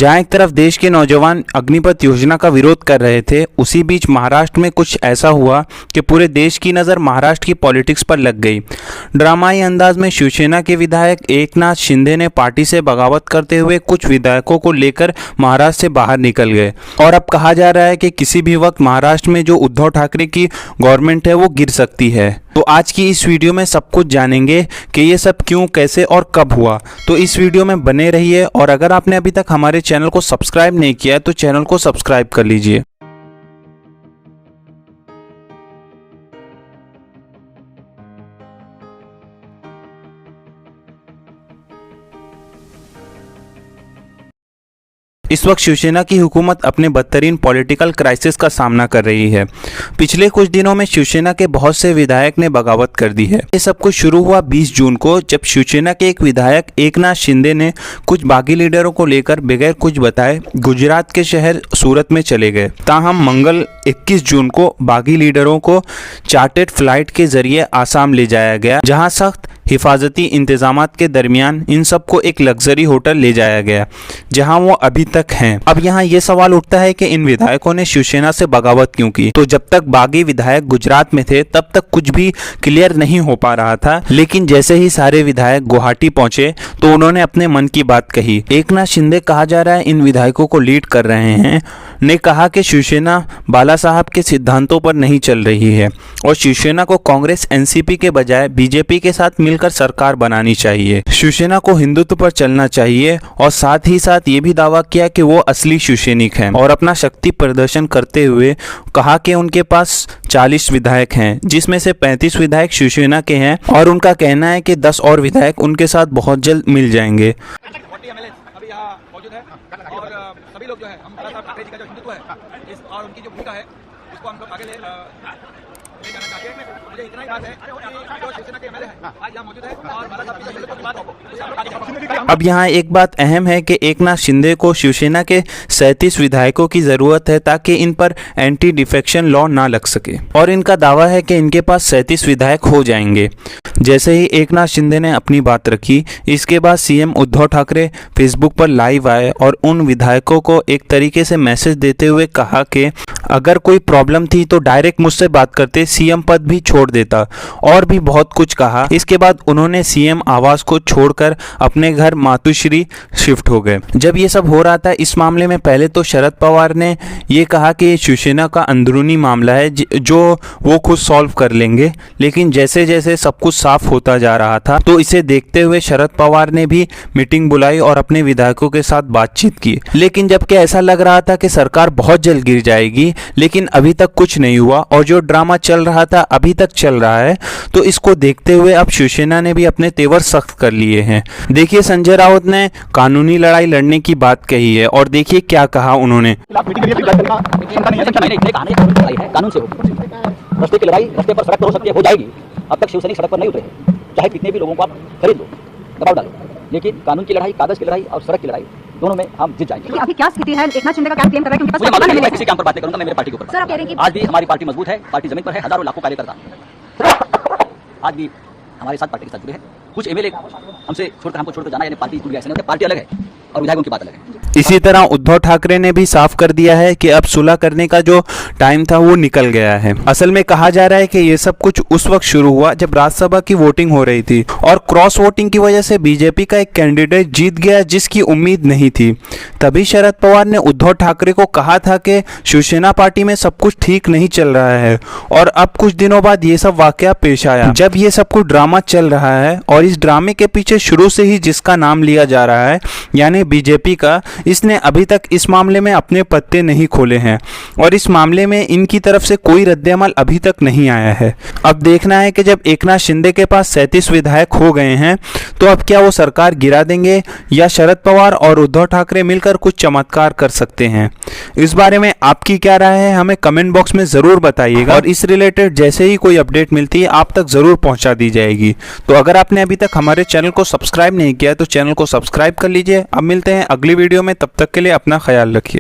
जहां एक तरफ देश के नौजवान अग्निपथ योजना का विरोध कर रहे थे, उसी बीच महाराष्ट्र में कुछ ऐसा हुआ कि पूरे देश की नज़र महाराष्ट्र की पॉलिटिक्स पर लग गई। ड्रामाई अंदाज में शिवसेना के विधायक एकनाथ शिंदे ने पार्टी से बगावत करते हुए कुछ विधायकों को लेकर महाराष्ट्र से बाहर निकल गए और अब कहा जा रहा है कि किसी भी वक्त महाराष्ट्र में जो उद्धव ठाकरे की गवर्नमेंट है वो गिर सकती है। तो आज की इस वीडियो में सब कुछ जानेंगे कि ये सब क्यों, कैसे और कब हुआ। तो इस वीडियो में बने रहिए और अगर आपने अभी तक हमारे चैनल को सब्सक्राइब नहीं किया है तो चैनल को सब्सक्राइब कर लीजिए। इस वक्त शिवसेना की हुकूमत अपने बदतरीन पॉलिटिकल क्राइसिस का सामना कर रही है। पिछले कुछ दिनों में शिवसेना के बहुत से विधायक ने बगावत कर दी है। ये सब कुछ शुरू हुआ 20 जून को, जब शिवसेना के एक विधायक एकनाथ शिंदे ने कुछ बागी लीडरों को लेकर बगैर कुछ बताए गुजरात के शहर सूरत में चले गए। ताहम मंगल 21 जून को बागी लीडरों को चार्टर्ड फ्लाइट के जरिए आसाम ले जाया गया, जहां सख्त हिफाजती इंतजामात के दरमियान इन सबको एक लग्जरी होटल ले जाया गया, जहां वो अभी तक हैं। अब यहाँ ये सवाल उठता है कि इन विधायकों ने शिवसेना से बगावत क्यों की। तो जब तक बागी विधायक गुजरात में थे तब तक कुछ भी क्लियर नहीं हो पा रहा था, लेकिन जैसे ही सारे विधायक गुवाहाटी पहुंचे तो उन्होंने अपने मन की बात कही। एकनाथ शिंदे, कहा जा रहा है इन विधायकों को लीड कर रहे हैं, ने कहा कि शिवसेना बाला साहब के सिद्धांतों पर नहीं चल रही है और शिवसेना को कांग्रेस एनसीपी के बजाय बीजेपी के साथ मिलकर सरकार बनानी चाहिए। शिवसेना को हिंदुत्व पर चलना चाहिए और साथ ही साथ ये भी दावा किया कि वो असली शिवसैनिक हैं और अपना शक्ति प्रदर्शन करते हुए कहा कि उनके पास 40 विधायक हैं, जिसमें से 35 विधायक शिवसेना के हैं और उनका कहना है कि 10 और विधायक उनके साथ बहुत जल्द मिल जाएंगे। सभी लोग जो है हम बाला साहब ठाकरे जी का जो हिंदुत्व है और उनकी जो भूमिका है उसको हम लोग आगे ले जाना चाहते हैं। मुझे इतना ही बात है कि जो शिवसेना के एमएलए हैं आज यहाँ मौजूद है और बाला साहब की जो हिंदुत्व की बात हो। अब यहाँ एक बात अहम है कि एकनाथ शिंदे को शिवसेना के 37 विधायकों की जरूरत है ताकि इन पर एंटी डिफेक्शन लॉ ना लग सके और इनका दावा है कि इनके पास 37 विधायक हो जाएंगे। जैसे ही एकनाथ शिंदे ने अपनी बात रखी, इसके बाद सीएम उद्धव ठाकरे फेसबुक पर लाइव आए और उन विधायकों को एक तरीके से मैसेज देते हुए कहा कि अगर कोई प्रॉब्लम थी तो डायरेक्ट मुझसे बात करते, सीएम पद भी छोड़ देता और भी बहुत कुछ कहा। इसके बाद उन्होंने सीएम आवास को छोड़कर अपने घर मातुश्री शिफ्ट हो गए। जब ये सब हो रहा था इस मामले में पहले तो शरद पवार ने ये कहा कि शिवसेना का अंदरूनी मामला है जो वो खुद सॉल्व कर लेंगे, लेकिन जैसे जैसे सब कुछ साफ होता जा रहा था तो इसे देखते हुए शरद पवार ने भी मीटिंग बुलाई और अपने विधायकों के साथ बातचीत की। लेकिन जबकि ऐसा लग रहा था कि सरकार बहुत जल्द गिर जाएगी, लेकिन अभी तक कुछ नहीं हुआ और जो ड्रामा चल रहा था अभी तक चल रहा है। तो इसको देखते हुए अब शिवसेना ने भी अपने तेवर सख्त कर लिए हैं। देखिए, संजय राउत ने कानूनी लड़ाई लड़ने की बात कही है और देखिए क्या कहा उन्होंने। कानून से होगी, रास्ते की लड़ाई रास्ते पर सड़क पर हो सकती है, हो जाएगी। अब तक शिवसैनिक सड़क पर नहीं उतरे, चाहे कितने भी लोगों को आप खरीद लो, दबाव डालो, लेकिन कानून की लड़ाई, कागज की लड़ाई और सड़क की लड़ाई दोनों में हम जीत जाएंगे। अभी क्या स्थिति है? एकनाथ शिंदे का क्या क्लेम कर रहा है कि उनके पास मुझे मालूम है, किसी काम पर बात करूंगा, मैं मेरे पार्टी के ऊपर। सर, आप कह रहे हैं कि आज भी हमारी पार्टी मजबूत है, पार्टी जमीन पर है, हजारों लाखों कार्यकर्ता आज भी हमारे साथ पार्टी के साथ जुड़े हैं। कुछ एमएलए हमसे छोड़कर हमको छोड़कर जाना, यानी पार्टी टूट गया, ऐसा नहीं होता। पार्टी अलग है और विधायकों की बात अलग है। इसी तरह उद्धव ठाकरे ने भी साफ कर दिया है कि अब सुलह करने का जो टाइम था वो निकल गया है। असल में कहा जा रहा है कि ये सब कुछ उस वक्त शुरू हुआ जब राज्यसभा की वोटिंग हो रही थी और क्रॉस वोटिंग की वजह से बीजेपी का एक कैंडिडेट जीत गया जिसकी उम्मीद नहीं थी। तभी शरद पवार ने उद्धव ठाकरे को कहा था कि शिवसेना पार्टी में सब कुछ ठीक नहीं चल रहा है और अब कुछ दिनों बाद ये सब वाकया पेश आया जब ये सब कुछ ड्रामा चल रहा है और इस ड्रामे के पीछे शुरू से ही जिसका नाम लिया जा रहा है यानी बीजेपी का, इसने अभी तक इस मामले में अपने पत्ते नहीं खोले हैं और इस मामले में इनकी तरफ से कोई रद्देअमल अभी तक नहीं आया है। अब देखना है कि जब एकनाथ शिंदे के पास 37 विधायक हो गए हैं तो अब क्या वो सरकार गिरा देंगे या शरद पवार और उद्धव ठाकरे मिलकर कुछ चमत्कार कर सकते हैं। इस बारे में आपकी क्या राय है हमें कमेंट बॉक्स में ज़रूर बताइएगा और इस रिलेटेड जैसे ही कोई अपडेट मिलती है आप तक ज़रूर पहुंचा दी जाएगी। तो अगर आपने अभी तक हमारे चैनल को सब्सक्राइब नहीं किया तो चैनल को सब्सक्राइब कर लीजिए। अब मिलते हैं अगली वीडियो में, तब तक के लिए अपना ख्याल रखिए।